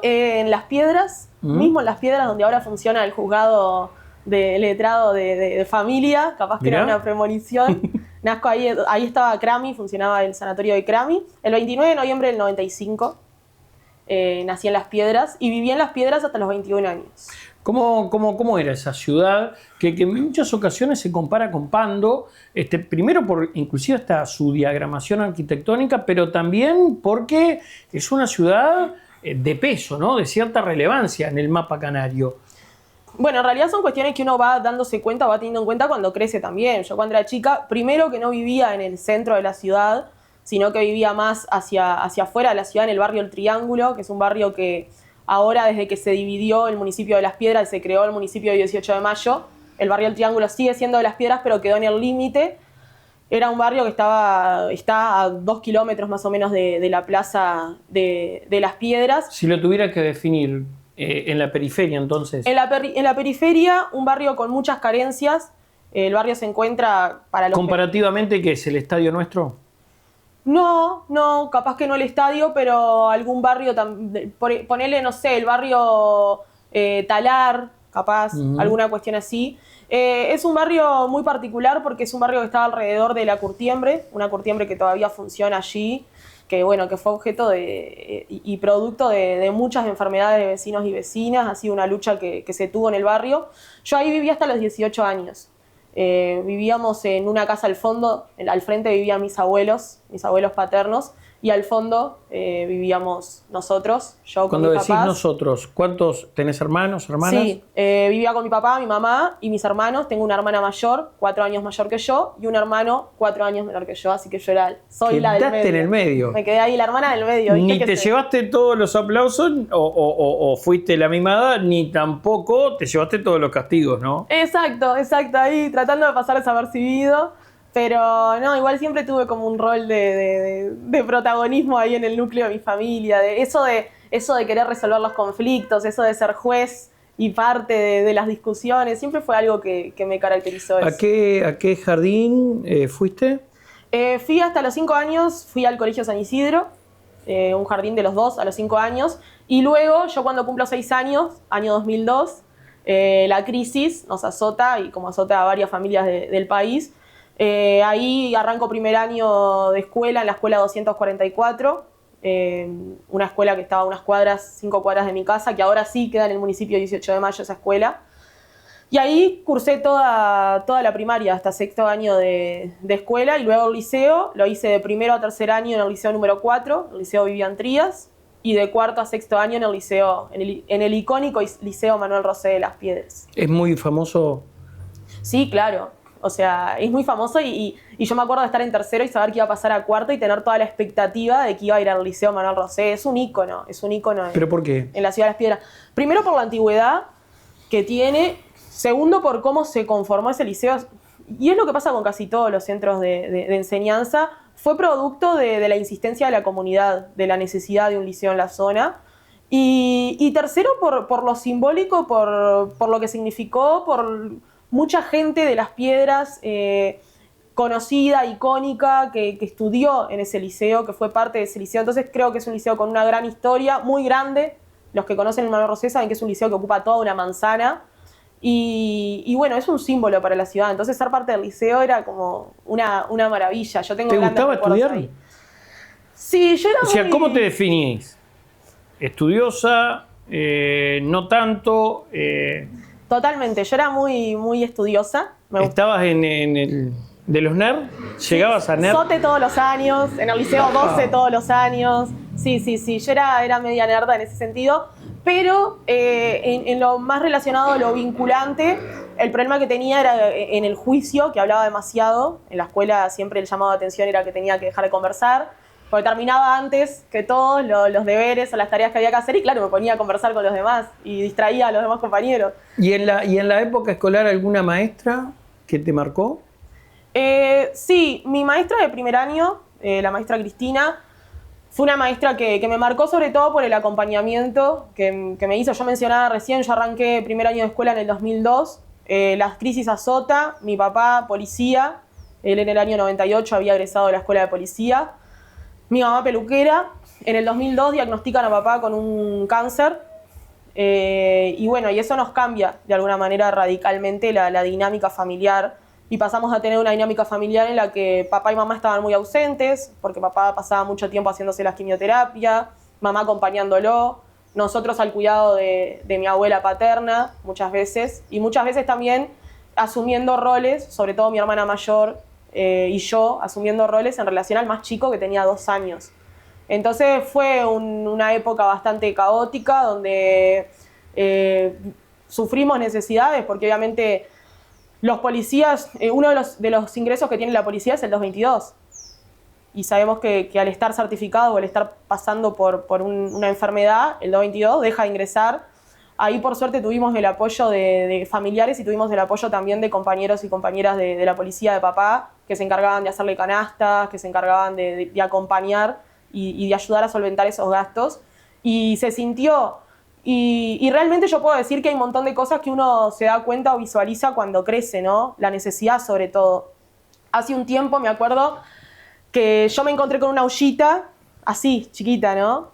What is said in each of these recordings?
en Las Piedras, mismo en Las Piedras, donde ahora funciona el juzgado de letrado de familia, capaz que era una premonición. Nazco ahí estaba Crami, funcionaba el sanatorio de Crami. El 29 de noviembre del 95 nací en Las Piedras y viví en Las Piedras hasta los 21 años. ¿Cómo era esa ciudad? Que en muchas ocasiones se compara con Pando, primero por inclusive hasta su diagramación arquitectónica, pero también porque es una ciudad de peso, ¿no? De cierta relevancia en el mapa canario. Bueno, en realidad son cuestiones que uno va dándose cuenta, va teniendo en cuenta cuando crece también. Yo cuando era chica, primero que no vivía en el centro de la ciudad, sino que vivía más hacia afuera de la ciudad, en el barrio El Triángulo, que es un barrio que ahora, desde que se dividió el municipio de Las Piedras, se creó el municipio de 18 de Mayo, el barrio El Triángulo sigue siendo de Las Piedras, pero quedó en el límite. Era un barrio que está a 2 kilómetros más o menos de la plaza de Las Piedras. Si lo tuviera que definir en la periferia, entonces. En la periferia, un barrio con muchas carencias. El barrio se encuentra para los... ¿Comparativamente qué es el estadio nuestro? No, capaz que no el estadio, pero algún barrio, ponele, no sé, el barrio Talar, capaz, alguna cuestión así. Es un barrio muy particular porque es un barrio que está alrededor de la Curtiembre, una Curtiembre que todavía funciona allí, que bueno, que fue objeto y producto de muchas enfermedades de vecinos y vecinas. Ha sido una lucha que se tuvo en el barrio. Yo ahí viví hasta los 18 años. Vivíamos en una casa al fondo, al frente vivían mis abuelos paternos, y al fondo vivíamos nosotros, yo con mis papás. Cuando decís nosotros, ¿cuántos tenés hermanos, hermanas? Sí, vivía con mi papá, mi mamá y mis hermanos. Tengo una hermana mayor, 4 años mayor que yo, y un hermano 4 años menor que yo, así que yo soy la del medio. Quedaste en el medio. Me quedé ahí, la hermana del medio. Ni te llevaste todos los aplausos o fuiste la mimada, ni tampoco te llevaste todos los castigos, ¿no? Exacto, ahí tratando de pasar desapercibido. Pero no, igual siempre tuve como un rol de protagonismo ahí en el núcleo de mi familia, eso de querer resolver los conflictos, eso de ser juez y parte de las discusiones, siempre fue algo que me caracterizó. ¿A qué jardín fuiste? Fui hasta los 5 años, fui al Colegio San Isidro, un jardín de los 2 a los 5 años, y luego yo cuando cumplo 6 años, año 2002, la crisis nos azota, y como azota a varias familias del país. Ahí arranco primer año de escuela en la escuela 244, una escuela que estaba a unas 5 cuadras de mi casa, que ahora sí queda en el municipio 18 de Mayo esa escuela. Y ahí cursé toda la primaria hasta 6º año de escuela, y luego el liceo lo hice de primero a tercer año en el liceo número 4, el liceo Vivian Trías, y de 4º a 6º año en el liceo, en el icónico liceo Manuel Rosé de Las Piedras. ¿Es muy famoso? Sí, claro. O sea, es muy famoso y yo me acuerdo de estar en tercero y saber que iba a pasar a cuarto y tener toda la expectativa de que iba a ir al Liceo Manuel Rosé. Es un ícono ¿Pero por qué? En la ciudad de Las Piedras. Primero por la antigüedad que tiene, segundo por cómo se conformó ese liceo. Y es lo que pasa con casi todos los centros de enseñanza. Fue producto de la insistencia de la comunidad, de la necesidad de un liceo en la zona. Y tercero por lo simbólico, por lo que significó, por mucha gente de Las Piedras conocida, icónica, que estudió en ese liceo, que fue parte de ese liceo. Entonces creo que es un liceo con una gran historia, muy grande. Los que conocen el Manuel Rosé saben que es un liceo que ocupa toda una manzana. Y bueno, es un símbolo para la ciudad. Entonces ser parte del liceo era como una maravilla. Yo tengo ¿Te gustaba estudiar? Ahí. Sí, yo era O sea, ¿cómo te definís? ¿Estudiosa? ¿No tanto? Totalmente, yo era muy estudiosa. ¿Estabas de los NER? ¿Llegabas a NER? Sote todos los años, en el liceo 12 todos los años. Sí, yo era media nerda en ese sentido. Pero en lo más relacionado a lo vinculante, el problema que tenía era en el juicio, que hablaba demasiado. En la escuela siempre el llamado de atención era que tenía que dejar de conversar, porque terminaba antes que todos los deberes o las tareas que había que hacer, y claro, me ponía a conversar con los demás y distraía a los demás compañeros. ¿Y en la época escolar alguna maestra que te marcó? Sí, mi maestra de primer año, la maestra Cristina, fue una maestra que me marcó sobre todo por el acompañamiento que me hizo. Yo mencionaba recién, yo arranqué primer año de escuela en el 2002, las crisis azota, mi papá policía, él en el año 98 había egresado de la escuela de policía, mi mamá peluquera, En el 2002 diagnostican a papá con un cáncer. Y bueno, y eso nos cambia de alguna manera radicalmente la dinámica familiar. Y pasamos a tener una dinámica familiar en la que papá y mamá estaban muy ausentes, porque papá pasaba mucho tiempo haciéndose la quimioterapia, mamá acompañándolo, nosotros al cuidado de mi abuela paterna muchas veces, y muchas veces también asumiendo roles, sobre todo mi hermana mayor y yo, asumiendo roles en relación al más chico que tenía 2 años. Entonces fue una época bastante caótica donde sufrimos necesidades, porque obviamente los policías, uno de los ingresos que tiene la policía es el 222. Y sabemos que al estar certificado o al estar pasando por una enfermedad, el 222 deja de ingresar. Ahí por suerte tuvimos el apoyo de familiares y tuvimos el apoyo también de compañeros y compañeras de la policía de papá, que se encargaban de hacerle canastas, que se encargaban de acompañar y de ayudar a solventar esos gastos. Y se sintió, y realmente yo puedo decir que hay un montón de cosas que uno se da cuenta o visualiza cuando crece, ¿no? La necesidad sobre todo. Hace un tiempo me acuerdo que yo me encontré con una ollita, así, chiquita, ¿no?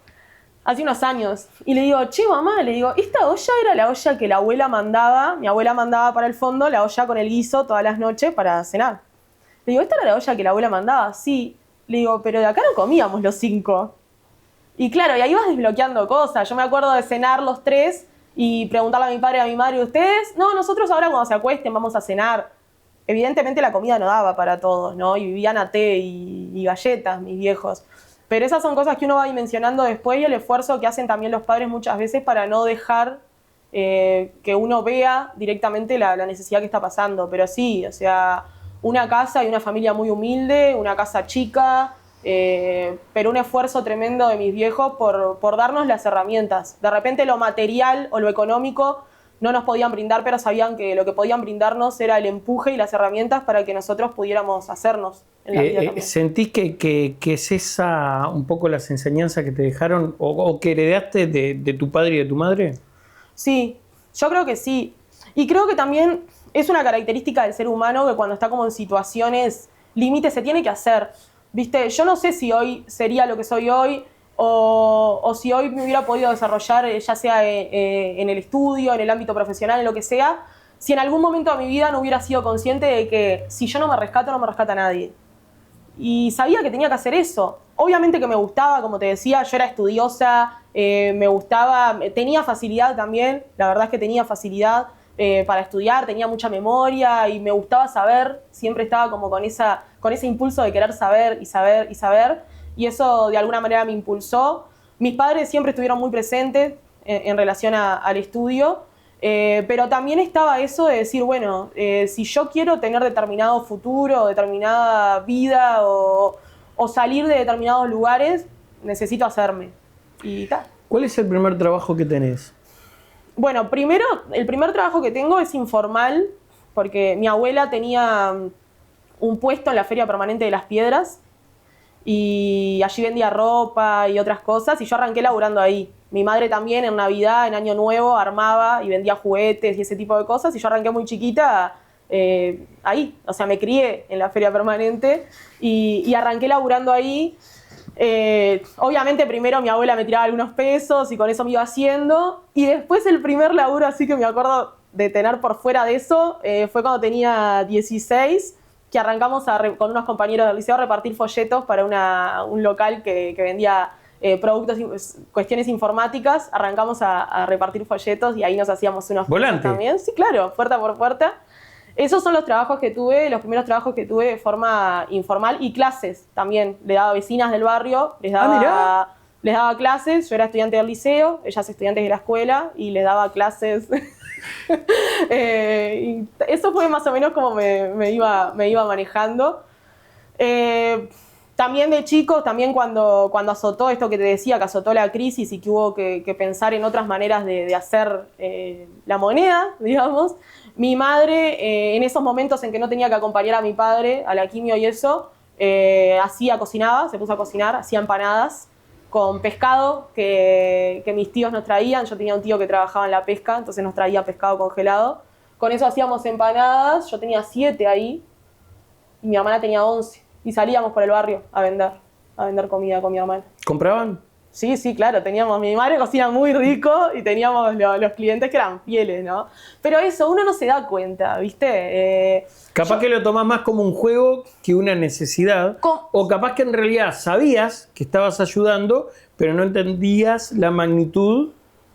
Hace unos años. Y le digo, che, mamá, le digo, esta olla era la olla que la abuela mandaba, mi abuela mandaba para el fondo, la olla con el guiso todas las noches para cenar. Le digo, ¿esta era la olla que la abuela mandaba? Sí. Le digo, pero de acá no comíamos los 5. Y claro, y ahí vas desbloqueando cosas. Yo me acuerdo de cenar los 3 y preguntarle a mi padre y a mi madre, ¿ustedes? No, nosotros ahora cuando se acuesten vamos a cenar. Evidentemente la comida no daba para todos, ¿no? Y vivían a té y galletas, mis viejos. Pero esas son cosas que uno va dimensionando después y el esfuerzo que hacen también los padres muchas veces para no dejar que uno vea directamente la necesidad que está pasando. Pero sí, o sea, una casa y una familia muy humilde, una casa chica, pero un esfuerzo tremendo de mis viejos por darnos las herramientas. De repente lo material o lo económico no nos podían brindar, pero sabían que lo que podían brindarnos era el empuje y las herramientas para que nosotros pudiéramos hacernos en la vida también. ¿Sentís que es esa un poco las enseñanzas que te dejaron o que heredaste de tu padre y de tu madre? Sí, yo creo que sí. Y creo que también es una característica del ser humano que cuando está como en situaciones límites se tiene que hacer. ¿Viste? Yo no sé si hoy sería lo que soy hoy o si hoy me hubiera podido desarrollar, ya sea en el estudio, en el ámbito profesional, en lo que sea, si en algún momento de mi vida no hubiera sido consciente de que si yo no me rescato, no me rescata nadie. Y sabía que tenía que hacer eso. Obviamente que me gustaba, como te decía, yo era estudiosa, me gustaba, tenía facilidad también, la verdad es que tenía facilidad para estudiar, tenía mucha memoria y me gustaba saber, siempre estaba como con ese impulso de querer saber y saber y saber, y eso de alguna manera me impulsó. Mis padres siempre estuvieron muy presentes en relación al estudio, pero también estaba eso de decir, bueno, si yo quiero tener determinado futuro, determinada vida o salir de determinados lugares, necesito hacerme. Y tal. ¿Cuál es el primer trabajo que tenés? Bueno, primero, el primer trabajo que tengo es informal, porque mi abuela tenía un puesto en la Feria Permanente de las Piedras y allí vendía ropa y otras cosas y yo arranqué laburando ahí. Mi madre también en Navidad, en Año Nuevo, armaba y vendía juguetes y ese tipo de cosas y yo arranqué muy chiquita ahí. O sea, me crié en la Feria Permanente y arranqué laburando ahí. Obviamente primero mi abuela me tiraba algunos pesos y con eso me iba haciendo y después el primer laburo así que me acuerdo de tener por fuera de eso fue cuando tenía 16, que arrancamos con unos compañeros del liceo a repartir folletos para un local que vendía productos, cuestiones informáticas. Arrancamos a repartir folletos y ahí nos hacíamos unos ¿Volante? También. Sí, claro, puerta por puerta. Esos son los trabajos que tuve, los primeros trabajos que tuve de forma informal y clases también. Le daba a vecinas del barrio, les daba clases. Yo era estudiante del liceo, ellas estudiantes de la escuela y les daba clases. Y eso fue más o menos como me iba manejando. También de chicos, también cuando azotó esto que te decía, que azotó la crisis y que hubo que pensar en otras maneras de hacer la moneda, digamos. Mi madre, en esos momentos en que no tenía que acompañar a mi padre a la quimio y eso, cocinaba, se puso a cocinar, hacía empanadas con pescado que mis tíos nos traían. Yo tenía un tío que trabajaba en la pesca, entonces nos traía pescado congelado. Con eso hacíamos empanadas, yo tenía 7 ahí y mi hermana tenía 11. Y salíamos por el barrio a vender comida con mi hermana. ¿Compraban? Sí, sí, claro, mi madre cocina muy rico y teníamos los clientes que eran fieles, ¿no? Pero eso, uno no se da cuenta, ¿viste? Capaz que lo tomás más como un juego que una necesidad, o capaz que en realidad sabías que estabas ayudando, pero no entendías la magnitud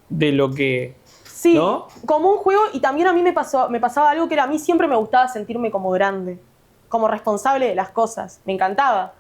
de lo que... Sí, ¿no? Como un juego, y también a mí me pasaba algo que era, a mí siempre me gustaba sentirme como grande, como responsable de las cosas, me encantaba.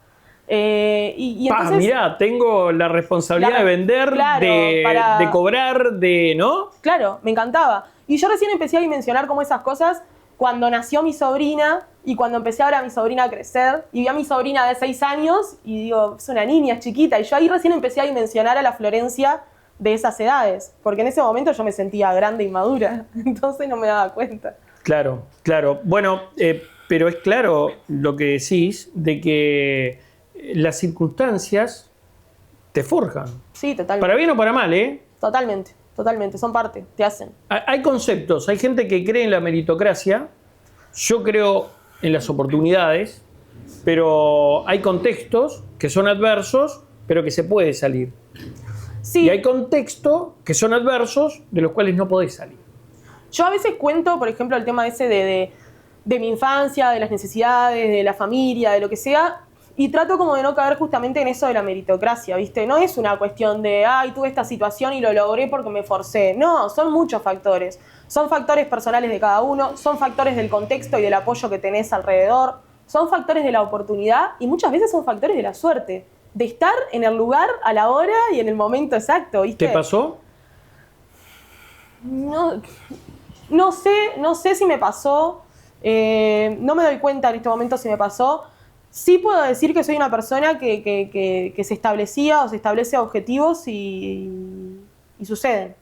Y entonces, mirá, tengo la responsabilidad de vender, claro, de cobrar, ¿no? Claro, me encantaba. Y yo recién empecé a dimensionar como esas cosas cuando nació mi sobrina y cuando empecé a ver a mi sobrina crecer. Y vi a mi sobrina de 6 años y digo, es una niña, es chiquita. Y yo ahí recién empecé a dimensionar a la Florencia de esas edades. Porque en ese momento yo me sentía grande y madura. Entonces no me daba cuenta. Claro, claro. Bueno, pero es claro lo que decís de que las circunstancias te forjan. Sí, totalmente. Para bien o para mal, ¿eh? Totalmente, son parte, te hacen. Hay conceptos, hay gente que cree en la meritocracia, yo creo en las oportunidades, pero hay contextos que son adversos, pero que se puede salir. Sí. Y hay contextos que son adversos, de los cuales no podés salir. Yo a veces cuento, por ejemplo, el tema ese de mi infancia, de las necesidades, de la familia, de lo que sea, y trato como de no caer justamente en eso de la meritocracia, ¿viste? No es una cuestión de, tuve esta situación y lo logré porque me forcé. No, son muchos factores. Son factores personales de cada uno, son factores del contexto y del apoyo que tenés alrededor, son factores de la oportunidad y muchas veces son factores de la suerte. De estar en el lugar, a la hora y en el momento exacto, ¿viste? ¿Te pasó? No sé si me pasó. No me doy cuenta en este momento si me pasó. Sí puedo decir que soy una persona que se establecía o se establece objetivos y suceden.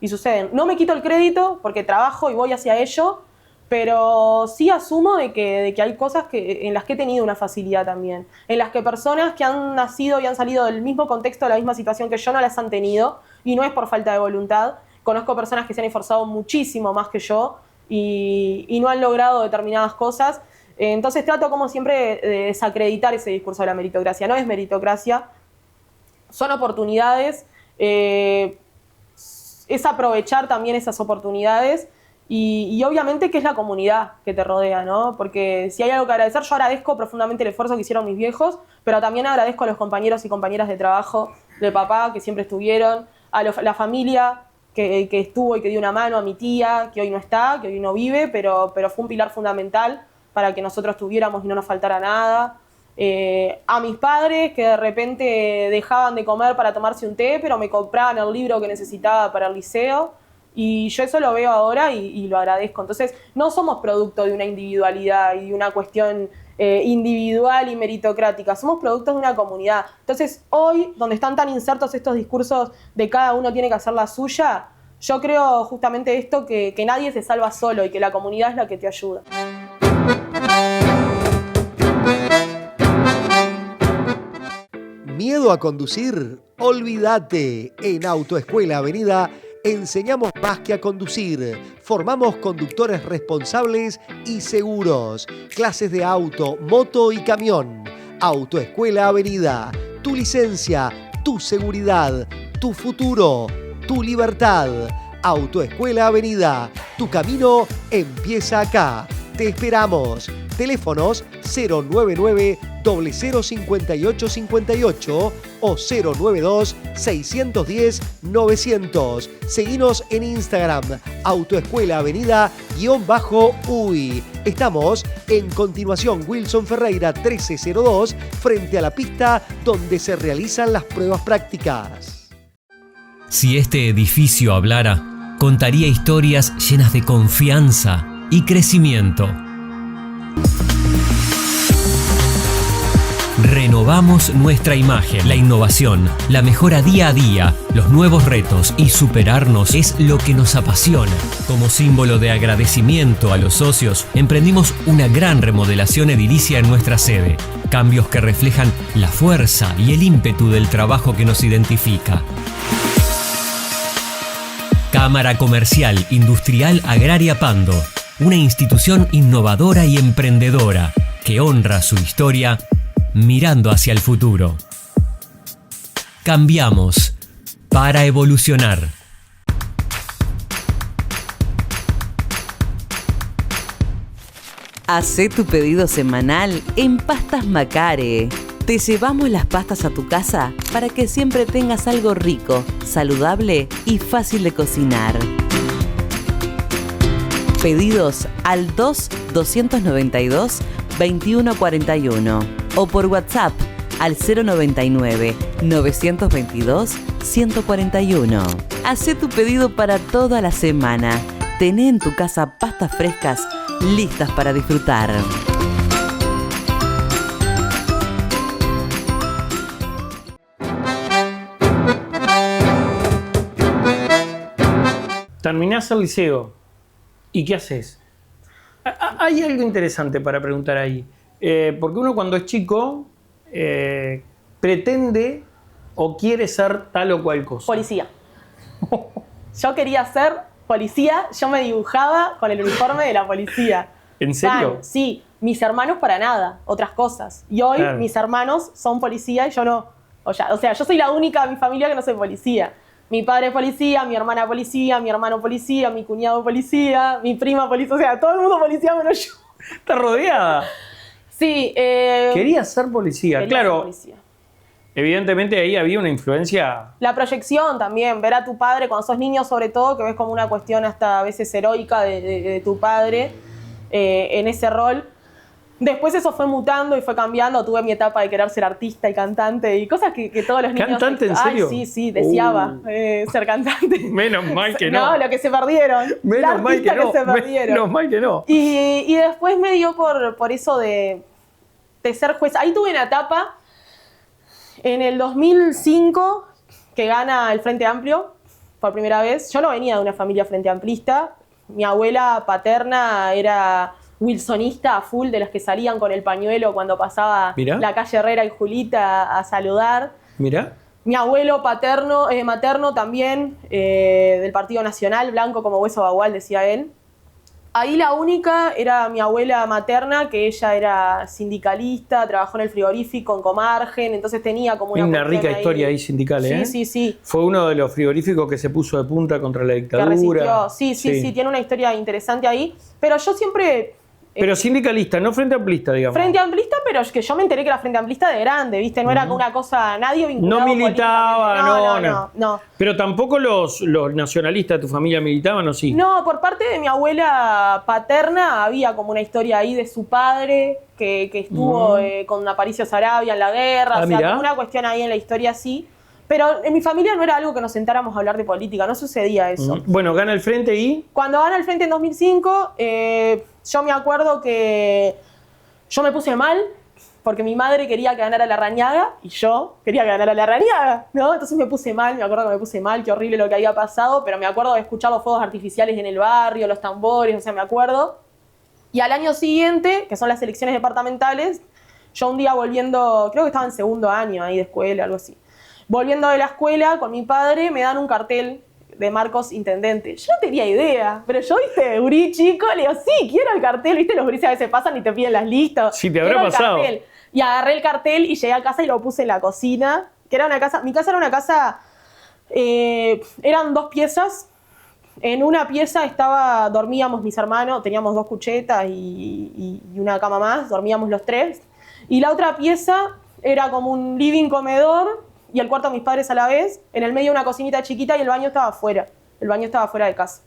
Y suceden. No me quito el crédito porque trabajo y voy hacia ello, pero sí asumo de que hay cosas en las que he tenido una facilidad también. En las que personas que han nacido y han salido del mismo contexto, de la misma situación que yo, no las han tenido. Y no es por falta de voluntad. Conozco personas que se han esforzado muchísimo más que yo y no han logrado determinadas cosas. Entonces trato como siempre de desacreditar ese discurso de la meritocracia. No es meritocracia, son oportunidades, es aprovechar también esas oportunidades y obviamente que es la comunidad que te rodea, ¿no? Porque si hay algo que agradecer, yo agradezco profundamente el esfuerzo que hicieron mis viejos, pero también agradezco a los compañeros y compañeras de trabajo de papá que siempre estuvieron, a la familia que estuvo y que dio una mano, a mi tía que hoy no está, que hoy no vive, pero fue un pilar fundamental para que nosotros tuviéramos y no nos faltara nada. A mis padres que de repente dejaban de comer para tomarse un té, pero me compraban el libro que necesitaba para el liceo. Y yo eso lo veo ahora y lo agradezco. Entonces, no somos producto de una individualidad y de una cuestión individual y meritocrática. Somos productos de una comunidad. Entonces, hoy, donde están tan insertos estos discursos de cada uno tiene que hacer la suya, yo creo justamente esto, que nadie se salva solo y que la comunidad es la que te ayuda. ¿Miedo a conducir? Olvídate. En Autoescuela Avenida enseñamos más que a conducir. Formamos conductores responsables y seguros. Clases de auto, moto y camión. Autoescuela Avenida. Tu licencia, tu seguridad, tu futuro, tu libertad. Autoescuela Avenida. Tu camino empieza acá. Te esperamos. Teléfonos 099-005858 o 092-610-900. Seguinos en Instagram, Autoescuela Avenida_UI. Estamos en Continuación Wilson Ferreira 1302, frente a la pista donde se realizan las pruebas prácticas. Si este edificio hablara, contaría historias llenas de confianza y crecimiento. Renovamos nuestra imagen. La innovación, la mejora día a día, los nuevos retos y superarnos es lo que nos apasiona. Como símbolo de agradecimiento a los socios, emprendimos una gran remodelación edilicia en nuestra sede. Cambios que reflejan la fuerza y el ímpetu del trabajo que nos identifica. Cámara Comercial Industrial Agraria Pando. Una institución innovadora y emprendedora que honra su historia mirando hacia el futuro. Cambiamos para evolucionar. Hacé tu pedido semanal en Pastas Macare. Te llevamos las pastas a tu casa para que siempre tengas algo rico, saludable y fácil de cocinar. Pedidos al 2-292-2141 o por WhatsApp al 099-922-141. Hacé tu pedido para toda la semana. Tené en tu casa pastas frescas listas para disfrutar. Terminás el liceo. ¿Y qué haces? Hay algo interesante para preguntar ahí. Porque uno cuando es chico pretende o quiere ser tal o cual cosa. Policía. Yo quería ser policía, yo me dibujaba con el uniforme de la policía. ¿En serio? Sí, mis hermanos para nada, otras cosas. Y hoy Claro. mis hermanos son policía y yo no. O sea, yo soy la única de mi familia que no soy policía. Mi padre es policía, mi hermana policía, mi hermano policía, mi cuñado policía, mi prima policía. O sea, todo el mundo policía menos yo. Está rodeada. Sí. Quería ser policía. quería Claro, ser policía. evidentemente ahí había una influencia. La proyección también, ver a tu padre cuando sos niño sobre todo, que ves como una cuestión hasta a veces heroica de tu padre en ese rol. Después eso fue mutando y fue cambiando, tuve mi etapa de querer ser artista y cantante y cosas que todos los niños... ¿Cantante, en serio? Ay, sí, deseaba ser cantante. Menos mal que no. No, lo que se perdieron. Menos La mal que artista no. se perdieron. Menos mal que no. Y después me dio por eso de ser juez. Ahí tuve una etapa en el 2005 que gana el Frente Amplio por primera vez. Yo no venía de una familia frente amplista. Mi abuela paterna era wilsonista a full, de las que salían con el pañuelo cuando pasaba Mirá. la calle Herrera y Julita a saludar. Mirá. Mi abuelo materno también, del Partido Nacional, blanco como hueso bagual, decía él. Ahí la única era mi abuela materna, que ella era sindicalista, trabajó en el frigorífico en Comargen, entonces tenía como Una cuestión rica historia ahí sindical, Sí, ¿eh? sí. Fue uno de los frigoríficos que se puso de punta contra la Que dictadura. resistió. Sí, tiene una historia interesante ahí. Pero yo siempre... Pero sindicalista, no frente amplista, digamos. Frente amplista, pero es que yo me enteré que era frente amplista de grande, ¿viste? No era como una cosa, nadie vinculado No militaba, políticamente. No. Pero tampoco los nacionalistas de tu familia militaban, ¿o sí? No, por parte de mi abuela paterna había como una historia ahí de su padre que estuvo con Aparicio Saravia en la guerra, o sea, mirá. como una cuestión ahí en la historia así. Pero en mi familia no era algo que nos sentáramos a hablar de política, no sucedía eso. Bueno, gana el frente y... Cuando gana el Frente en 2005, yo me acuerdo que yo me puse mal porque mi madre quería que ganara Larrañaga y yo quería que ganara Larrañaga, ¿no? Entonces me puse mal, me acuerdo que me puse mal, qué horrible lo que había pasado, pero me acuerdo de escuchar los fuegos artificiales en el barrio, los tambores, o sea, me acuerdo. Y al año siguiente, que son las elecciones departamentales, yo un día volviendo, creo que estaba en segundo año ahí de escuela, algo así. Volviendo de la escuela con mi padre, me dan un cartel de Marcos Intendente. Yo no tenía idea, pero yo, viste, gurí chico, le digo, sí, quiero el cartel, viste, los guris a veces pasan y te piden las listas. Sí, te habrá Quiero el pasado. cartel. Y agarré el cartel y llegué a casa y lo puse en la cocina, que era una casa, mi casa era una casa, eran 2 piezas. En una pieza dormíamos mis hermanos, teníamos 2 cuchetas y una cama más, dormíamos los 3. Y la otra pieza era como un living comedor y el cuarto de mis padres a la vez, en el medio una cocinita chiquita y el baño estaba afuera. El baño estaba fuera de casa,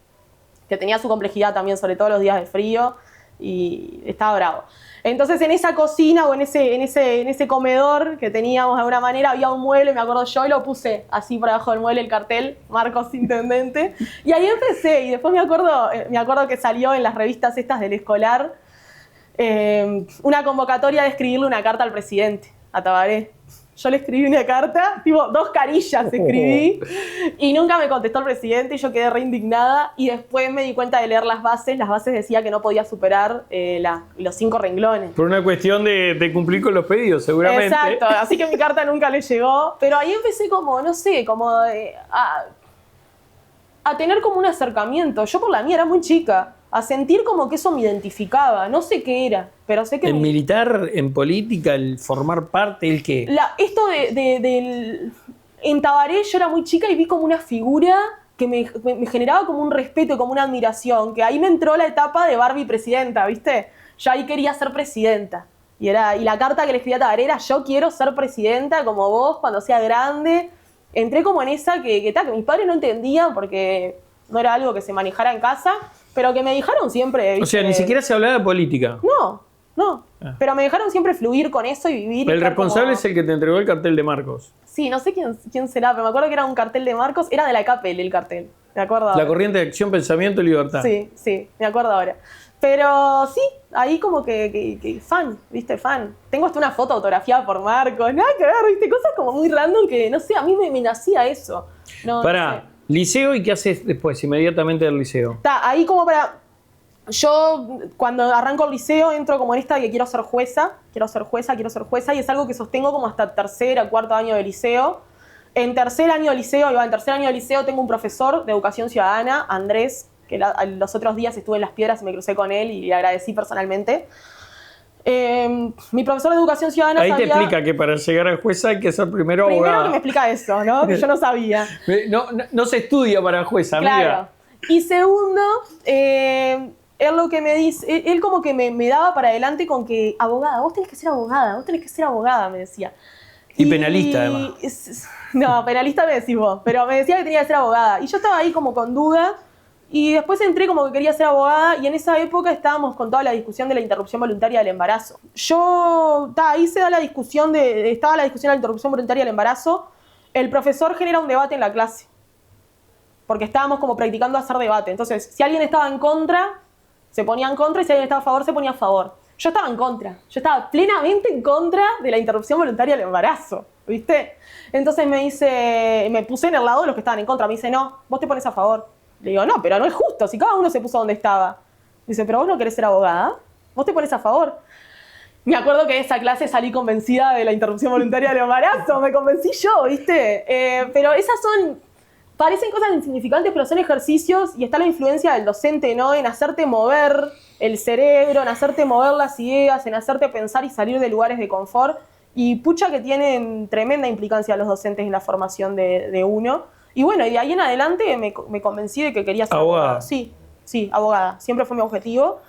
que tenía su complejidad también, sobre todo los días de frío, y estaba bravo. Entonces en esa cocina o en ese comedor que teníamos de alguna manera había un mueble, me acuerdo yo, y lo puse así por abajo del mueble el cartel, Marcos Intendente. Y ahí empecé, y después me acuerdo que salió en las revistas estas del escolar una convocatoria de escribirle una carta al presidente, a Tabaré. Yo le escribí una carta, tipo 2 carillas escribí, y nunca me contestó el presidente y yo quedé re indignada. Y después me di cuenta de leer las bases decía que no podía superar los 5 renglones. Por una cuestión de cumplir con los pedidos, seguramente. Exacto, así que mi carta nunca le llegó. Pero ahí empecé como, no sé, como a tener como un acercamiento. Yo por la mía era muy chica, a sentir como que eso me identificaba. No sé qué era, pero sé que... En militar, en política, el formar parte, ¿el qué? Esto del En Tabaré yo era muy chica y vi como una figura que me generaba como un respeto, como una admiración, que ahí me entró la etapa de Barbie presidenta, ¿viste? Yo ahí quería ser presidenta. Y la carta que le escribí a Tabaré era: yo quiero ser presidenta como vos cuando sea grande. Entré como en esa que mis padres no entendían porque no era algo que se manejara en casa, pero que me dejaron siempre, ¿viste? O sea, ni siquiera se hablaba de política. No. Ah. Pero me dejaron siempre fluir con eso y vivir. El responsable es el que te entregó el cartel de Marcos. Sí, no sé quién será, pero me acuerdo que era un cartel de Marcos. Era de la CAPEL el cartel, me acuerdo ahora. La corriente de acción, pensamiento y libertad. Sí, me acuerdo ahora. Pero sí, ahí como que fan, ¿viste? Fan. Tengo hasta una foto autografiada por Marcos. Nada que ver, ¿viste? Cosas como muy random que, no sé, a mí me nacía eso. No sé. Liceo, ¿y qué haces después, inmediatamente del liceo? Ahí como para... Yo, cuando arranco el liceo, entro como en esta que quiero ser jueza, y es algo que sostengo como hasta tercer o cuarto año de liceo. En tercer año de liceo tengo un profesor de educación ciudadana, Andrés, que los otros días estuve en Las Piedras y me crucé con él y le agradecí personalmente. Mi profesor de educación ciudadana ahí te explica que para llegar a jueza hay que ser primero abogada. Primero que me explica eso, ¿no? Que yo no sabía. No se estudia para jueza, amiga. Claro. Y segundo, él lo que me dice, él como que me daba para adelante con que, abogada, vos tenés que ser abogada, me decía. Y penalista, además. No, penalista me decís vos, pero me decía que tenía que ser abogada. Y yo estaba ahí como con duda, y después entré como que quería ser abogada, y en esa época estábamos con toda la discusión de la interrupción voluntaria del embarazo. Ahí se da la discusión estaba la discusión de la interrupción voluntaria del embarazo. El profesor genera un debate en la clase, porque estábamos como practicando hacer debate. Entonces, si alguien estaba en contra, se ponía en contra, y si alguien estaba a favor, se ponía a favor. Yo estaba en contra. Yo estaba plenamente en contra de la interrupción voluntaria del embarazo, ¿viste? Entonces me puse en el lado de los que estaban en contra. Me dice: no, vos te pones a favor. Le digo: no, pero no es justo, si cada uno se puso donde estaba. Dice: pero vos no querés ser abogada, vos te pones a favor. Me acuerdo que de esa clase salí convencida de la interrupción voluntaria del embarazo. Me convencí yo, ¿viste? Pero esas parecen cosas insignificantes, pero son ejercicios, y está la influencia del docente, ¿no? En hacerte mover el cerebro, en hacerte mover las ideas, en hacerte pensar y salir de lugares de confort. Y pucha que tienen tremenda implicancia los docentes en la formación de uno. Y bueno, y de ahí en adelante me convencí de que quería ser abogada. Sí, abogada. Siempre fue mi objetivo.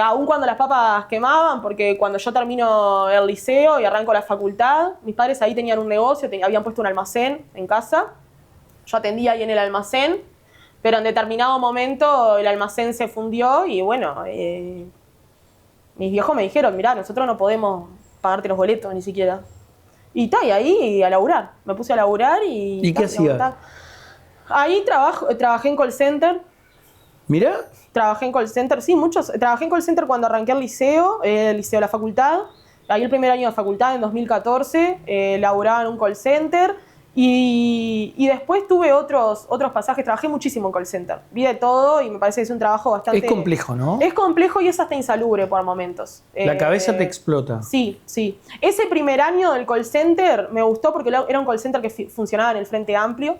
Aún cuando las papas quemaban, porque cuando yo termino el liceo y arranco la facultad, mis padres ahí tenían un negocio, habían puesto un almacén en casa. Yo atendía ahí en el almacén, pero en determinado momento el almacén se fundió y bueno, mis viejos me dijeron: mirá, nosotros no podemos pagarte los boletos ni siquiera. Y ahí a laburar. Me puse a laburar y... ¿Y qué hacías? Ahí trabajé en call center. ¿Mirá? Trabajé en call center, sí, muchos. Trabajé en call center cuando arranqué el liceo de la facultad. Ahí el primer año de facultad, en 2014, laburaba en un call center. Y después tuve otros pasajes. Trabajé muchísimo en call center. Vi de todo y me parece que es un trabajo bastante... Es complejo, ¿no? Es complejo y es hasta insalubre por momentos. La cabeza te explota. Sí. Ese primer año del call center me gustó porque era un call center que funcionaba en el Frente Amplio.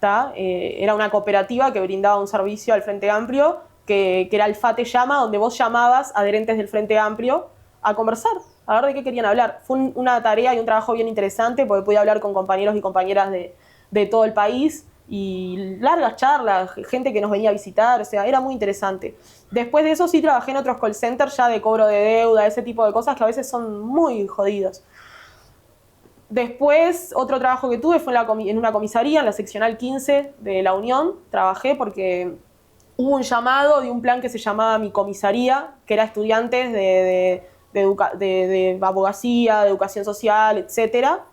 Era una cooperativa que brindaba un servicio al Frente Amplio, que era el FATE Llama, donde vos llamabas adherentes del Frente Amplio a conversar, a ver de qué querían hablar. Fue una tarea y un trabajo bien interesante porque podía hablar con compañeros y compañeras de todo el país y largas charlas, gente que nos venía a visitar, o sea, era muy interesante. Después de eso sí trabajé en otros call centers ya de cobro de deuda, ese tipo de cosas que a veces son muy jodidos. Después, otro trabajo que tuve fue en una comisaría, en la seccional 15 de La Unión. Trabajé porque hubo un llamado de un plan que se llamaba Mi Comisaría, que era estudiantes de abogacía, de educación social, etcétera.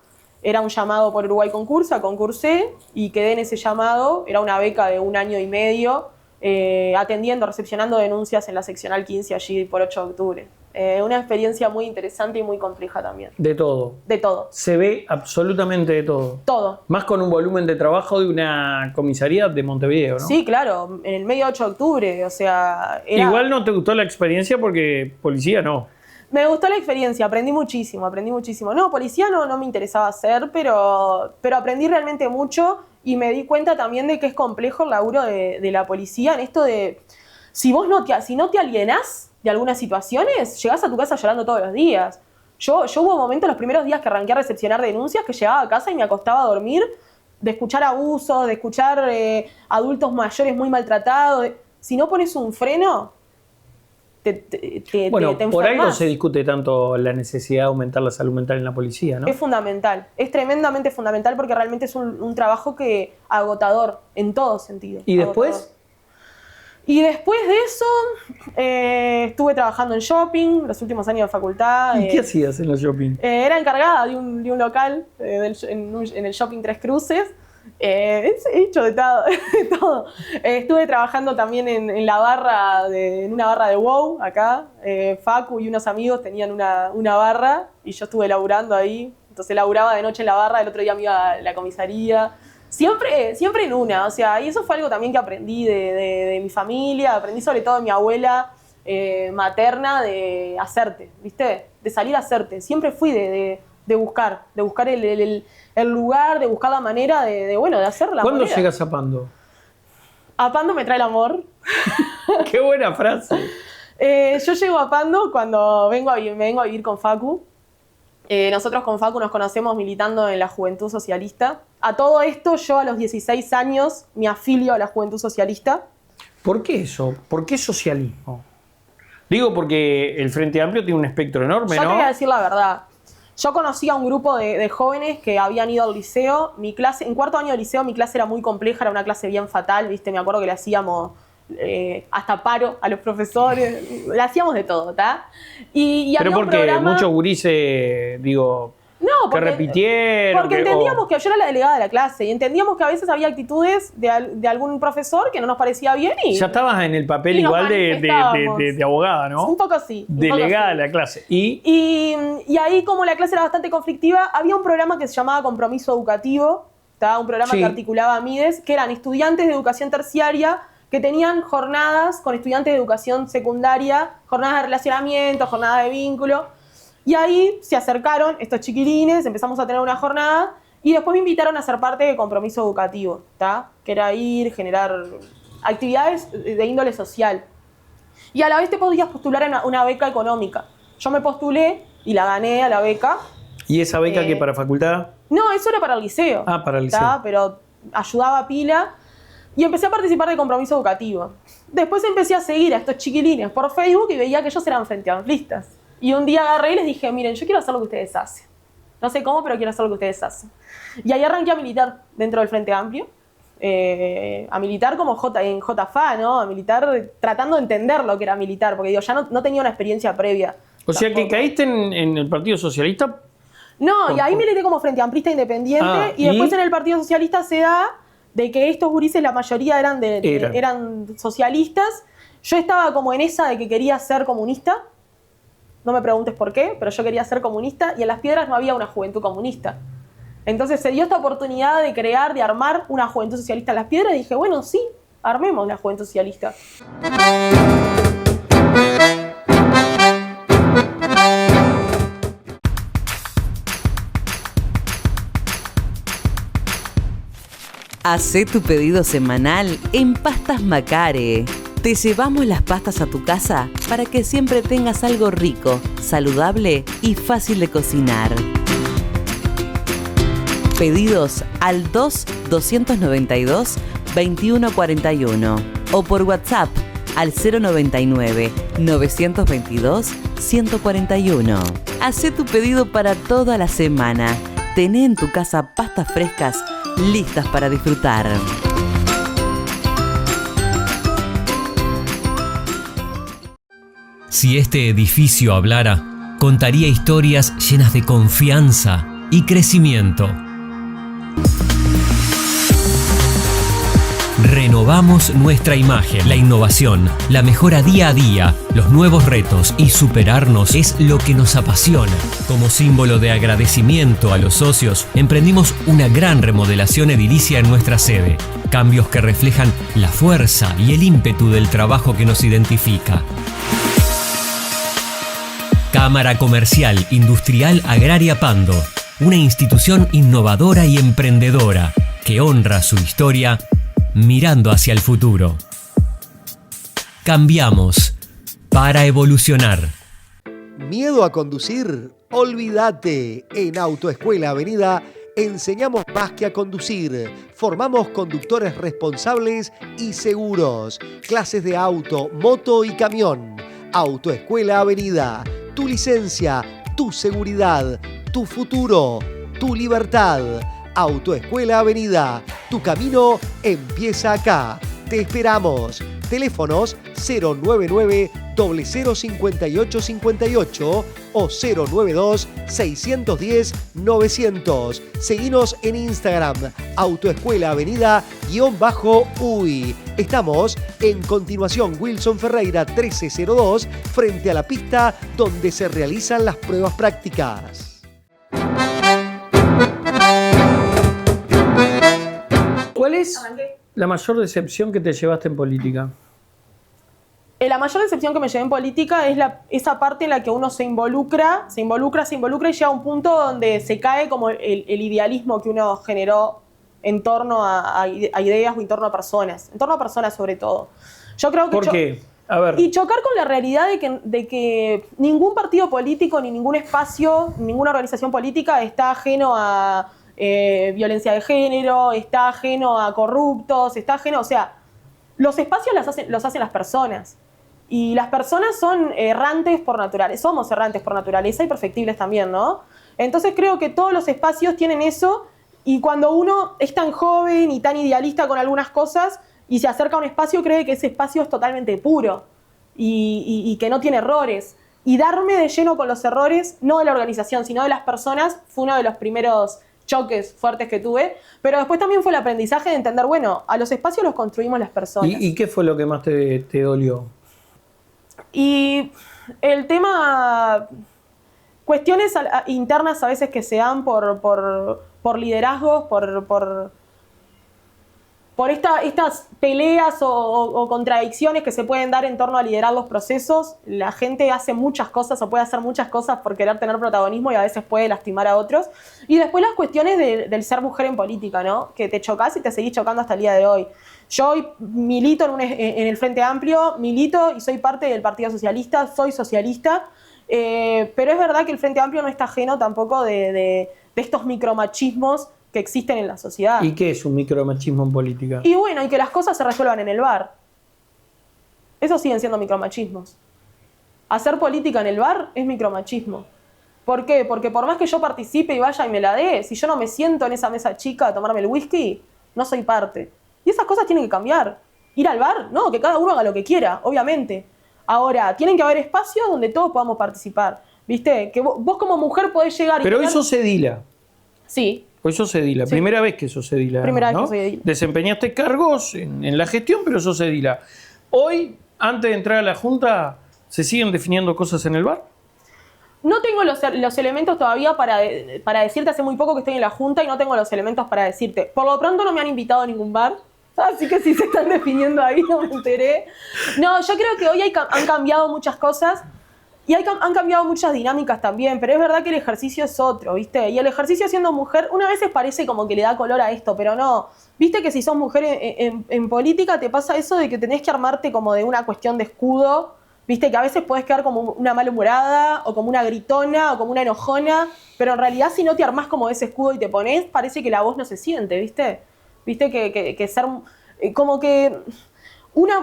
Era un llamado por Uruguay Concursa, concursé y quedé en ese llamado. Era una beca de 1 año y medio, recepcionando denuncias en la seccional 15 allí por 8 de octubre. Una experiencia muy interesante y muy compleja también. De todo. De todo. Se ve absolutamente de todo. Todo. Más con un volumen de trabajo de una comisaría de Montevideo, ¿no? Sí, claro, en el medio de 8 de octubre, o sea... Igual no te gustó la experiencia porque policía no. Me gustó la experiencia, aprendí muchísimo. No, policía no me interesaba hacer, pero aprendí realmente mucho y me di cuenta también de que es complejo el laburo de la policía en esto de... Si no te alienás de algunas situaciones, llegás a tu casa llorando todos los días. Yo hubo momentos, los primeros días que arranqué a recepcionar denuncias, que llegaba a casa y me acostaba a dormir de escuchar abusos, de escuchar adultos mayores muy maltratados. Si no pones un freno, te enfermas. Por ahí no se discute tanto la necesidad de aumentar la salud mental en la policía, ¿no? Es fundamental, es tremendamente fundamental porque realmente es un trabajo agotador en todo sentido. ¿Y después? Y después de eso, estuve trabajando en shopping los últimos años de facultad. ¿Y qué hacías en los shopping? Era encargada de un local en el shopping Tres Cruces. He hecho de todo. Estuve trabajando también en la barra, en una barra de WOW acá. Facu y unos amigos tenían una barra y yo estuve laburando ahí. Entonces laburaba de noche en la barra, el otro día me iba a la comisaría. Siempre en una, o sea, y eso fue algo también que aprendí de mi familia, aprendí sobre todo de mi abuela materna, de hacerte, ¿viste? De salir a hacerte. Siempre fui de buscar el lugar, de buscar la manera de hacer la ¿Cuándo manera. llegas a Pando? A Pando me trae el amor. ¡Qué buena frase! Yo llego a Pando cuando me vengo a vivir con Facu. Nosotros con Facu nos conocemos militando en la Juventud Socialista. A todo esto, yo a los 16 años me afilio a la Juventud Socialista. ¿Por qué eso? ¿Por qué socialismo? Digo porque el Frente Amplio tiene un espectro enorme, Yo ¿no? te voy a decir la verdad. Yo conocí a un grupo de jóvenes que habían ido al liceo. En cuarto año de liceo mi clase era muy compleja, era una clase bien fatal, ¿viste? Me acuerdo que le hacíamos hasta paro a los profesores, le hacíamos de todo, ¿tá? Y Pero había un porque programa... muchos gurises, que repitieron. Porque entendíamos que yo era la delegada de la clase y entendíamos que a veces había actitudes de algún profesor que no nos parecía bien y... Ya estabas en el papel y nos igual de abogada, ¿no? Un poco así. Delegada de la clase. Y ahí, como la clase era bastante conflictiva, había un programa que se llamaba Compromiso Educativo, ¿tá? Un programa Sí. que articulaba Mides, que eran estudiantes de educación terciaria que tenían jornadas con estudiantes de educación secundaria, jornadas de relacionamiento, jornadas de vínculo. Y ahí se acercaron estos chiquilines, empezamos a tener una jornada y después me invitaron a ser parte de Compromiso Educativo, ¿tá? Que era generar actividades de índole social. Y a la vez te podías postular a una beca económica. Yo me postulé y la gané a la beca. ¿Y esa beca que para facultad? No, eso era para el liceo. Ah, para el liceo. ¿tá? Pero ayudaba a pila. Y empecé a participar de Compromiso Educativo. Después empecé a seguir a estos chiquilines por Facebook y veía que ellos eran frente amplistas. Y un día agarré y les dije, miren, yo quiero hacer lo que ustedes hacen. No sé cómo, pero quiero hacer lo que ustedes hacen. Y ahí arranqué a militar dentro del Frente Amplio. A militar como en JFA, ¿no? A militar tratando de entender lo que era militar, porque ya no tenía una experiencia previa. O sea que caíste en el Partido Socialista. No, y ahí milité como Frente Amplista independiente, y después en el Partido Socialista se da de que estos gurises, la mayoría eran socialistas. Yo estaba como en esa de que quería ser comunista. No me preguntes por qué, pero yo quería ser comunista y en Las Piedras no había una juventud comunista. Entonces se dio esta oportunidad de armar una juventud socialista en Las Piedras y dije, bueno, sí, armemos la juventud socialista. Hacé tu pedido semanal en Pastas Macare. Te llevamos las pastas a tu casa para que siempre tengas algo rico, saludable y fácil de cocinar. Pedidos al 2-292-2141 o por WhatsApp al 099-922-141. Hacé tu pedido para toda la semana. Tené en tu casa pastas frescas listas para disfrutar. Si este edificio hablara, contaría historias llenas de confianza y crecimiento. Renovamos nuestra imagen. La innovación, la mejora día a día, los nuevos retos y superarnos es lo que nos apasiona. Como símbolo de agradecimiento a los socios, emprendimos una gran remodelación edilicia en nuestra sede. Cambios que reflejan la fuerza y el ímpetu del trabajo que nos identifica. Cámara Comercial Industrial Agraria Pando, una institución innovadora y emprendedora que honra su historia mirando hacia el futuro. Cambiamos para evolucionar. ¿Miedo a conducir Olvídate, en Autoescuela Avenida enseñamos más que a conducir. Formamos conductores responsables y seguros. Clases de auto, moto y camión. Autoescuela Avenida. Tu licencia, tu seguridad, tu futuro, tu libertad. Autoescuela Avenida. Tu camino empieza acá. Te esperamos. Teléfonos 099-005858 o 092-610-900. Seguinos en Instagram, Autoescuela Avenida_UI. Estamos en continuación Wilson Ferreira 1302, frente a la pista donde se realizan las pruebas prácticas. ¿Cuál es la mayor decepción que te llevaste en política? La mayor decepción que me llevé en política es esa parte en la que uno se involucra y llega a un punto donde se cae como el idealismo que uno generó en torno a ideas o en torno a personas sobre todo. Yo creo que ¿Por qué? A ver. Y chocar con la realidad de que ningún partido político, ni ningún espacio, ninguna organización política está ajeno a violencia de género, está ajeno a corruptos, está ajeno, o sea, los espacios los hacen las personas. Y las personas son errantes por naturaleza, somos errantes por naturaleza y perfectibles también, ¿no? Entonces creo que todos los espacios tienen eso, y cuando uno es tan joven y tan idealista con algunas cosas y se acerca a un espacio, cree que ese espacio es totalmente puro y que no tiene errores. Y darme de lleno con los errores, no de la organización, sino de las personas, fue uno de los primeros choques fuertes que tuve, pero después también fue el aprendizaje de entender, bueno, a los espacios los construimos las personas. ¿Y qué fue lo que más te dolió? Y el tema, cuestiones internas a veces que se dan por liderazgos, por estas peleas o contradicciones que se pueden dar en torno a liderar los procesos. La gente hace muchas cosas o puede hacer muchas cosas por querer tener protagonismo y a veces puede lastimar a otros. Y después las cuestiones del ser mujer en política, ¿no? Que te chocás y te seguís chocando hasta el día de hoy. Yo hoy milito en el Frente Amplio, milito y soy parte del Partido Socialista, soy socialista, pero es verdad que el Frente Amplio no está ajeno tampoco de estos micromachismos que existen en la sociedad. ¿Y qué es un micromachismo en política? Y bueno, y que las cosas se resuelvan en el bar. Eso siguen siendo micromachismos. Hacer política en el bar es micromachismo. ¿Por qué? Porque por más que yo participe y vaya y me la dé, si yo no me siento en esa mesa chica a tomarme el whisky, no soy parte. Y esas cosas tienen que cambiar. Ir al bar, no, que cada uno haga lo que quiera, obviamente. Ahora, tienen que haber espacios donde todos podamos participar. ¿Viste? Que vos como mujer podés llegar y... Pero eso se dila. Sí. Pues eso se dila. Sí. Primera vez que eso se dila. Primera ¿no? vez que soy edil. Desempeñaste cargos en la gestión, pero eso se dila. Hoy, antes de entrar a la Junta, ¿se siguen definiendo cosas en el bar? No tengo los elementos todavía para decirte, hace muy poco que estoy en la Junta y no tengo los elementos para decirte. Por lo pronto no me han invitado a ningún bar, así que si se están definiendo ahí no me enteré. No, yo creo que hoy han cambiado muchas cosas y han cambiado muchas dinámicas también, pero es verdad que el ejercicio es otro, ¿viste? Y el ejercicio siendo mujer, una vez parece como que le da color a esto, pero no. ¿Viste que si sos mujer en política te pasa eso de que tenés que armarte como de una cuestión de escudo? Viste que a veces podés quedar como una malhumorada, o como una gritona, o como una enojona, pero en realidad si no te armás como ese escudo y te ponés, parece que la voz no se siente, ¿viste? Viste que ser... como que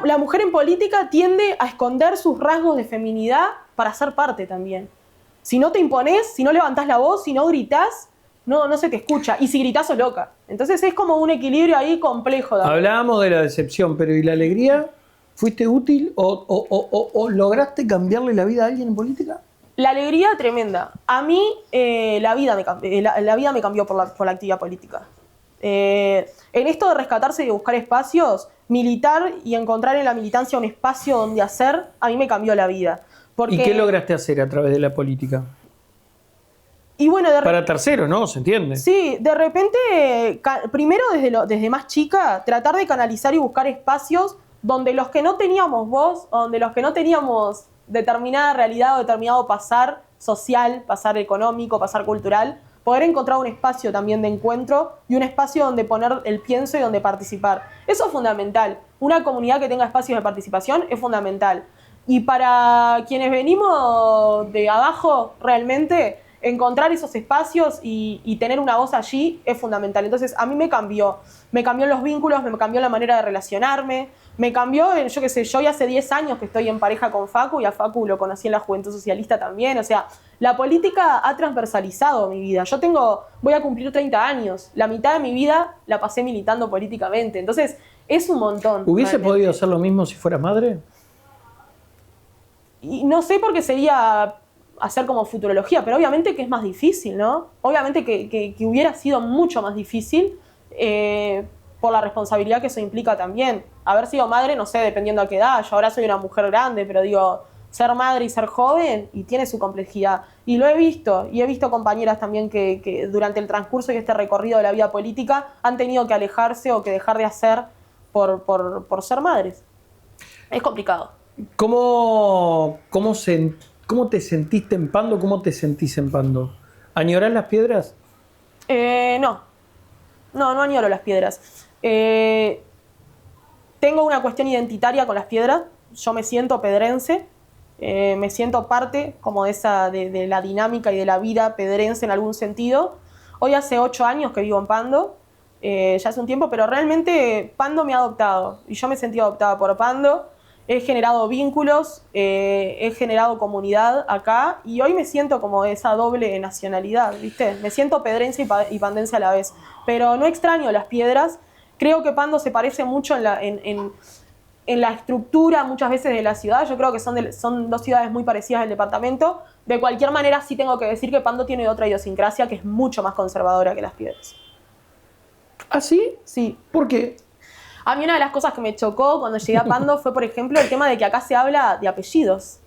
la mujer en política tiende a esconder sus rasgos de feminidad para ser parte también. Si no te imponés, si no levantás la voz, si no gritás, no se te escucha. Y si gritás, sos loca. Entonces es como un equilibrio ahí complejo. Hablábamos de la decepción, pero ¿y la alegría? ¿Fuiste útil o lograste cambiarle la vida a alguien en política? La alegría tremenda. A mí la vida me cambió por la actividad política. En esto de rescatarse y de buscar espacios, militar y encontrar en la militancia un espacio donde hacer, a mí me cambió la vida. Porque... ¿Y qué lograste hacer a través de la política? Y bueno, para terceros, ¿no? ¿Se entiende? Sí, de repente, primero desde más chica, tratar de canalizar y buscar espacios donde los que no teníamos voz, donde los que no teníamos determinada realidad o determinado pasar social, pasar económico, pasar cultural, poder encontrar un espacio también de encuentro y un espacio donde poner el pienso y donde participar. Eso es fundamental. Una comunidad que tenga espacios de participación es fundamental. Y para quienes venimos de abajo, realmente, encontrar esos espacios y tener una voz allí es fundamental. Entonces, a mí me cambió en los vínculos, me cambió la manera de relacionarme, me cambió en, yo qué sé, yo ya hace 10 años que estoy en pareja con Facu y a Facu lo conocí en la Juventud Socialista también. O sea, la política ha transversalizado mi vida. Voy a cumplir 30 años, la mitad de mi vida la pasé militando políticamente. Entonces, es un montón. ¿Hubiese realmente. podido hacer lo mismo si fueras madre? Y no sé por qué sería hacer como futurología, pero obviamente que es más difícil, ¿no? Obviamente que hubiera sido mucho más difícil por la responsabilidad que eso implica también. Haber sido madre, no sé, dependiendo a qué edad. Yo ahora soy una mujer grande, pero digo, ser madre y ser joven y tiene su complejidad. Y lo he visto, y he visto compañeras también que durante el transcurso y este recorrido de la vida política han tenido que alejarse o que dejar de hacer por ser madres. Es complicado. ¿Cómo te sentiste en Pando? ¿Cómo te sentís en Pando? ¿Añorás las piedras? No añoro las piedras. Tengo una cuestión identitaria con las piedras. Yo me siento pedrense. Me siento parte como de la dinámica y de la vida pedrense en algún sentido. Hoy hace 8 años que vivo en Pando. Ya hace un tiempo, pero realmente Pando me ha adoptado. Y yo me he sentido adoptada por Pando. He generado vínculos, he generado comunidad acá y hoy me siento como esa doble nacionalidad, ¿viste? Me siento pedrense y pandense a la vez, pero no extraño las piedras. Creo que Pando se parece mucho en la estructura muchas veces de la ciudad. Yo creo que son dos ciudades muy parecidas del departamento. De cualquier manera sí tengo que decir que Pando tiene otra idiosincrasia que es mucho más conservadora que las piedras. ¿Ah, sí? Sí. ¿Por qué? A mí una de las cosas que me chocó cuando llegué a Pando fue, por ejemplo, el tema de que acá se habla de apellidos,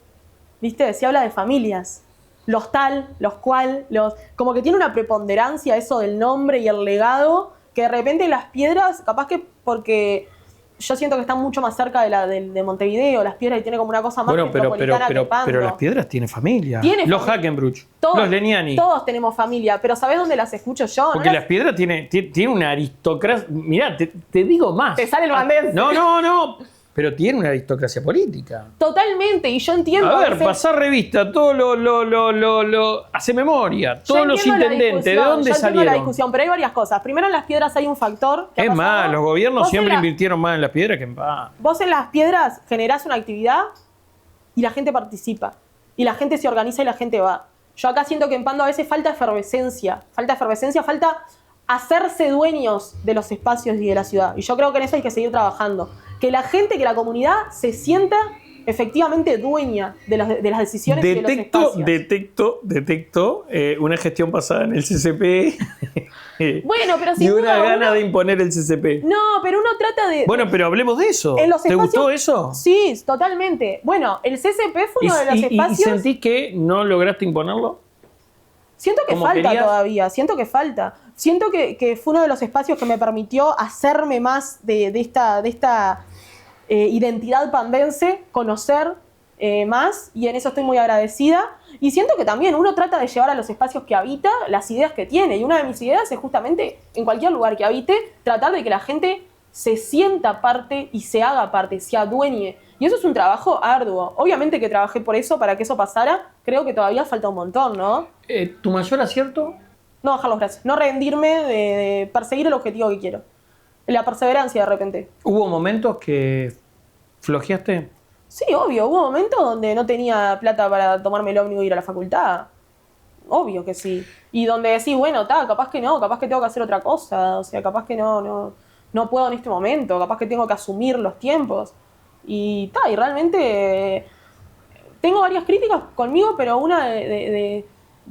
¿viste? Se habla de familias, los tal, los cual, como que tiene una preponderancia eso del nombre y el legado, que de repente las piedras, capaz que porque yo siento que están mucho más cerca de Montevideo, las piedras, y tiene como una cosa más metropolitana que Pando. Pero las piedras tienen familia. Los Hackenbruch, los Leniani. Todos tenemos familia, pero ¿sabés dónde las escucho yo? Porque las piedras tienen una aristocracia. Mirá, te digo más. Te sale el bandense. No. Pero tiene una aristocracia política. Totalmente, y yo entiendo. A ver, pasar revista, todo hace memoria, todos los intendentes, ¿de dónde yo salieron? la discusión, pero hay varias cosas. Primero, en las piedras hay un factor que es más, los gobiernos siempre invirtieron invirtieron más en las piedras que en Pando. Vos en las piedras generás una actividad y la gente participa. Y la gente se organiza y la gente va. Yo acá siento que en Pando a veces falta efervescencia, falta hacerse dueños de los espacios y de la ciudad. Y yo creo que en eso hay que seguir trabajando. Que la gente, que la comunidad se sienta efectivamente dueña de las decisiones y de los espacios. Detecto una gestión pasada en el CCP. Bueno, pero si y una gana de imponer el CCP. No, pero uno trata de... Bueno, pero hablemos de eso. ¿Te gustó eso? Sí, totalmente. Bueno, el CCP fue uno de los espacios... ¿Y sentís que no lograste imponerlo? Siento que falta todavía, siento que falta. Siento que fue uno de los espacios que me permitió hacerme más de esta identidad pandense, conocer más, y en eso estoy muy agradecida. Y siento que también uno trata de llevar a los espacios que habita las ideas que tiene. Y una de mis ideas es justamente, en cualquier lugar que habite, tratar de que la gente se sienta parte y se haga parte, se adueñe. Y eso es un trabajo arduo. Obviamente que trabajé por eso, para que eso pasara. Creo que todavía falta un montón, ¿no? ¿Tu mayor acierto? No bajar los brazos. No rendirme de perseguir el objetivo que quiero. La perseverancia de repente. ¿Hubo momentos que flojeaste? Sí, obvio. Hubo momentos donde no tenía plata para tomarme el ómnibus y ir a la facultad. Obvio que sí. Y donde decís, bueno, capaz que no, capaz que tengo que hacer otra cosa. O sea, capaz que no puedo en este momento. Capaz que tengo que asumir los tiempos. Y realmente tengo varias críticas conmigo, pero una de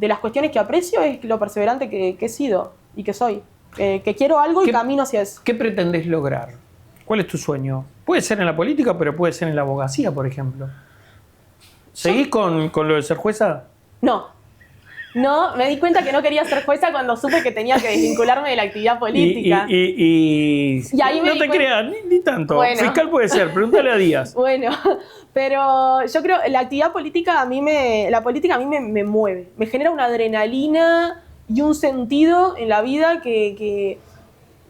las cuestiones que aprecio es lo perseverante que he sido y que soy. Que quiero algo y camino hacia eso. ¿Qué pretendés lograr? ¿Cuál es tu sueño? Puede ser en la política, pero puede ser en la abogacía, por ejemplo. ¿Seguís con lo de ser jueza? No, me di cuenta que no quería ser jueza cuando supe que tenía que desvincularme de la actividad política. Y ahí no te creas, ni tanto. Bueno. Fiscal puede ser, pregúntale a Díaz. Bueno, pero yo creo que la política a mí me mueve. Me genera una adrenalina y un sentido en la vida que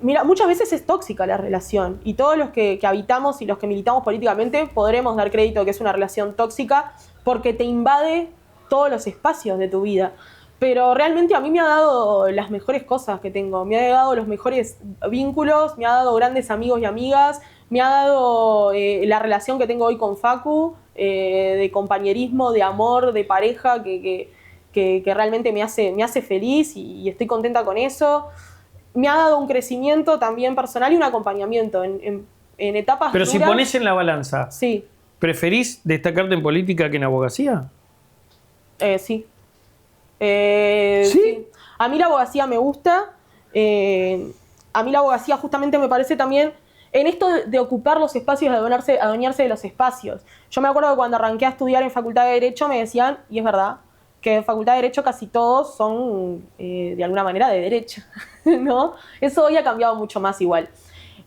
mira, muchas veces es tóxica la relación. Y todos los que habitamos y los que militamos políticamente podremos dar crédito de que es una relación tóxica porque te invade todos los espacios de tu vida. pero realmente a mí me ha dado las mejores cosas que tengo, me ha dado los mejores vínculos, me ha dado grandes amigos y amigas, me ha dado la relación que tengo hoy con Facu, de compañerismo, de amor, de pareja, que realmente me hace feliz y estoy contenta con eso. Me ha dado un crecimiento también personal y un acompañamiento en etapas Pero duras. si pones en la balanza, Sí, ¿preferís destacarte en política que en abogacía? sí. ¿Sí? A mí la abogacía me gusta. A mí la abogacía justamente me parece también en esto de ocupar los espacios, de adueñarse de los espacios. Yo me acuerdo que cuando arranqué a estudiar en Facultad de Derecho me decían, y es verdad, que en Facultad de Derecho casi todos son de alguna manera de derecha, ¿no? Eso hoy ha cambiado mucho más igual.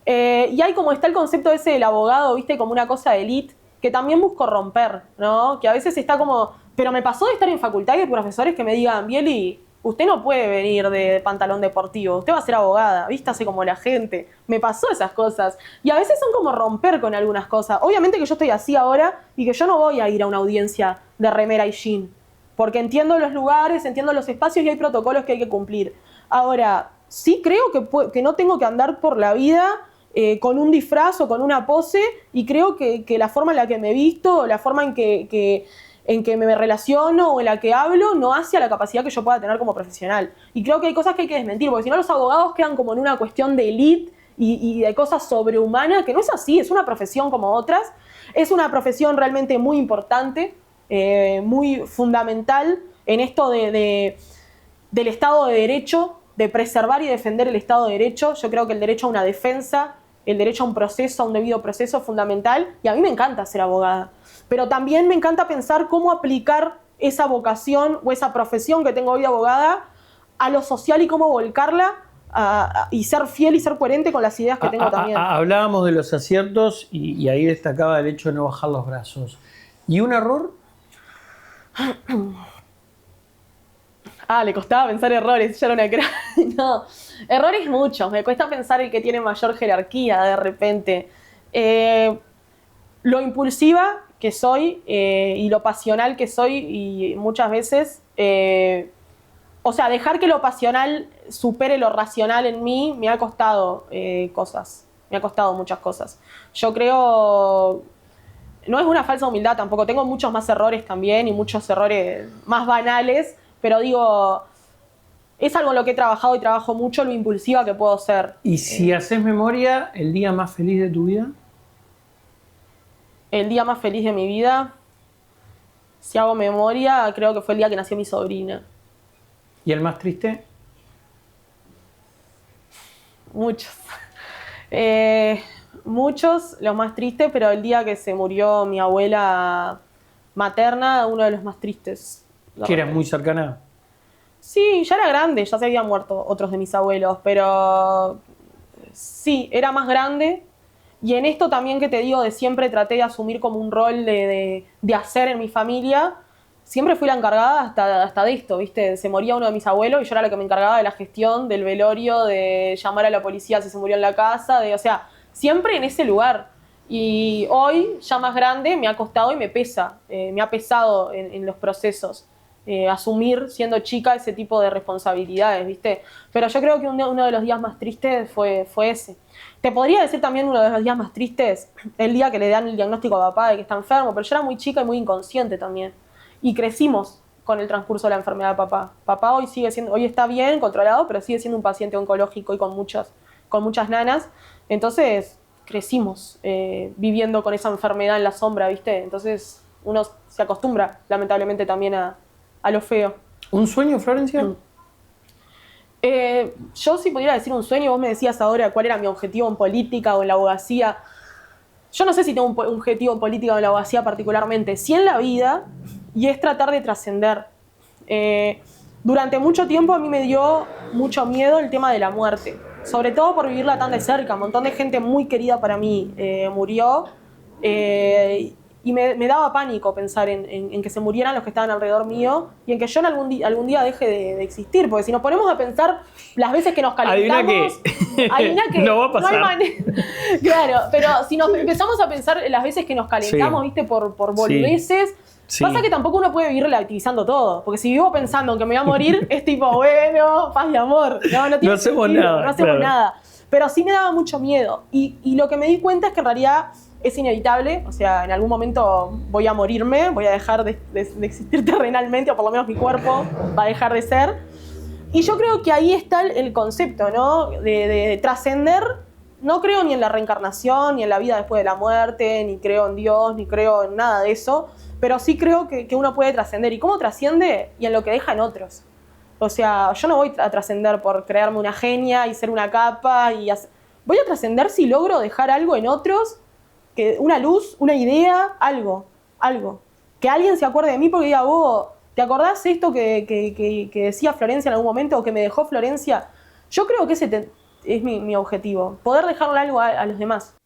Y hay como está el concepto ese del abogado, ¿viste? Como una cosa de elite, que también busco romper, ¿no? Que a veces está como... Pero me pasó de estar en facultad y hay profesores que me digan, Bieli, usted no puede venir de pantalón deportivo, usted va a ser abogada, vístase como la gente. Me pasó esas cosas. Y a veces son como romper con algunas cosas. Obviamente que yo estoy así ahora y que yo no voy a ir a una audiencia de remera y jean, porque entiendo los lugares, entiendo los espacios y hay protocolos que hay que cumplir. Ahora, sí creo que no tengo que andar por la vida con un disfraz o con una pose, y creo que la forma en la que me visto, la forma en que me relaciono o en la que hablo no hace a la capacidad que yo pueda tener como profesional. Y creo que hay cosas que hay que desmentir, porque si no los abogados quedan como en una cuestión de élite y de cosas sobrehumanas, que no es así, es una profesión como otras, es una profesión realmente muy importante, muy fundamental en esto del Estado de Derecho, de preservar y defender el Estado de Derecho. Yo creo que el derecho a una defensa, el derecho a un proceso, a un debido proceso es fundamental, y a mí me encanta ser abogada. Pero también me encanta pensar cómo aplicar esa vocación o esa profesión que tengo hoy de abogada a lo social y cómo volcarla y ser fiel y ser coherente con las ideas que tengo también. Hablábamos de los aciertos y ahí destacaba el hecho de no bajar los brazos. ¿Y un error? Le costaba pensar errores, ya era una crack. No, errores muchos, me cuesta pensar el que tiene mayor jerarquía de repente. Lo impulsiva que soy y lo pasional que soy, y muchas veces, dejar que lo pasional supere lo racional en mí me ha costado cosas, me ha costado muchas cosas. Yo creo, no es una falsa humildad tampoco, tengo muchos más errores también y muchos errores más banales, pero digo, es algo en lo que he trabajado y trabajo mucho, lo impulsiva que puedo ser. ¿Y si haces memoria, el día más feliz de tu vida? El día más feliz de mi vida, si hago memoria, creo que fue el día que nació mi sobrina. ¿Y el más triste? Muchos. Muchos, los más tristes, pero el día que se murió mi abuela materna, uno de los más tristes. ¿Que eras muy cercana? Sí, ya era grande, ya se habían muerto otros de mis abuelos, pero sí, era más grande. Y en esto también que te digo, de siempre traté de asumir como un rol de hacer en mi familia, siempre fui la encargada hasta de esto, ¿viste? Se moría uno de mis abuelos y yo era la que me encargaba de la gestión, del velorio, de llamar a la policía si se murió en la casa, siempre en ese lugar. Y hoy, ya más grande, me ha costado y me pesa, me ha pesado en los procesos. Asumir, siendo chica, ese tipo de responsabilidades, ¿viste? Pero yo creo que uno de los días más tristes fue ese. Te podría decir también uno de los días más tristes, el día que le dan el diagnóstico a papá de que está enfermo, pero yo era muy chica y muy inconsciente también. Y crecimos con el transcurso de la enfermedad de papá. Papá hoy está bien, controlado, pero sigue siendo un paciente oncológico y con muchas nanas. Entonces crecimos viviendo con esa enfermedad en la sombra, ¿viste? Entonces uno se acostumbra, lamentablemente, también a lo feo. ¿Un sueño, Florencia? Yo, si pudiera decir un sueño, vos me decías ahora cuál era mi objetivo en política o en la abogacía. Yo no sé si tengo un objetivo en política o en la abogacía particularmente, sí en la vida, y es tratar de trascender. Durante mucho tiempo a mí me dio mucho miedo el tema de la muerte, sobre todo por vivirla tan de cerca. Un montón de gente muy querida para mí murió, y me daba pánico pensar en que se murieran los que estaban alrededor mío y en que yo algún día deje de existir, porque si nos ponemos a pensar las veces que nos calentamos... Adivina que no va a pasar. No hay manera. Claro, pero si nos empezamos a pensar las veces que nos calentamos, ¿viste? Por boludeces, Sí. Pasa que tampoco uno puede vivir relativizando todo, porque si vivo pensando que me voy a morir, es tipo, bueno, paz y amor. No tiene hacemos sentido, nada, no hacemos claro. nada. Pero sí me daba mucho miedo. Y lo que me di cuenta es que en realidad es inevitable. O sea, en algún momento voy a morirme, voy a dejar de existir terrenalmente, o por lo menos mi cuerpo va a dejar de ser. Y yo creo que ahí está el concepto, ¿no? De trascender. No creo ni en la reencarnación, ni en la vida después de la muerte, ni creo en Dios, ni creo en nada de eso. Pero sí creo que uno puede trascender. ¿Y cómo trasciende? Y en lo que deja en otros. O sea, yo no voy a trascender por crearme una genia y ser una capa. Voy a trascender si logro dejar algo en otros, una luz, una idea, algo. Que alguien se acuerde de mí porque diga, vos, ¿te acordás esto que decía Florencia en algún momento o que me dejó Florencia? Yo creo que ese es mi objetivo, poder dejarle algo a los demás.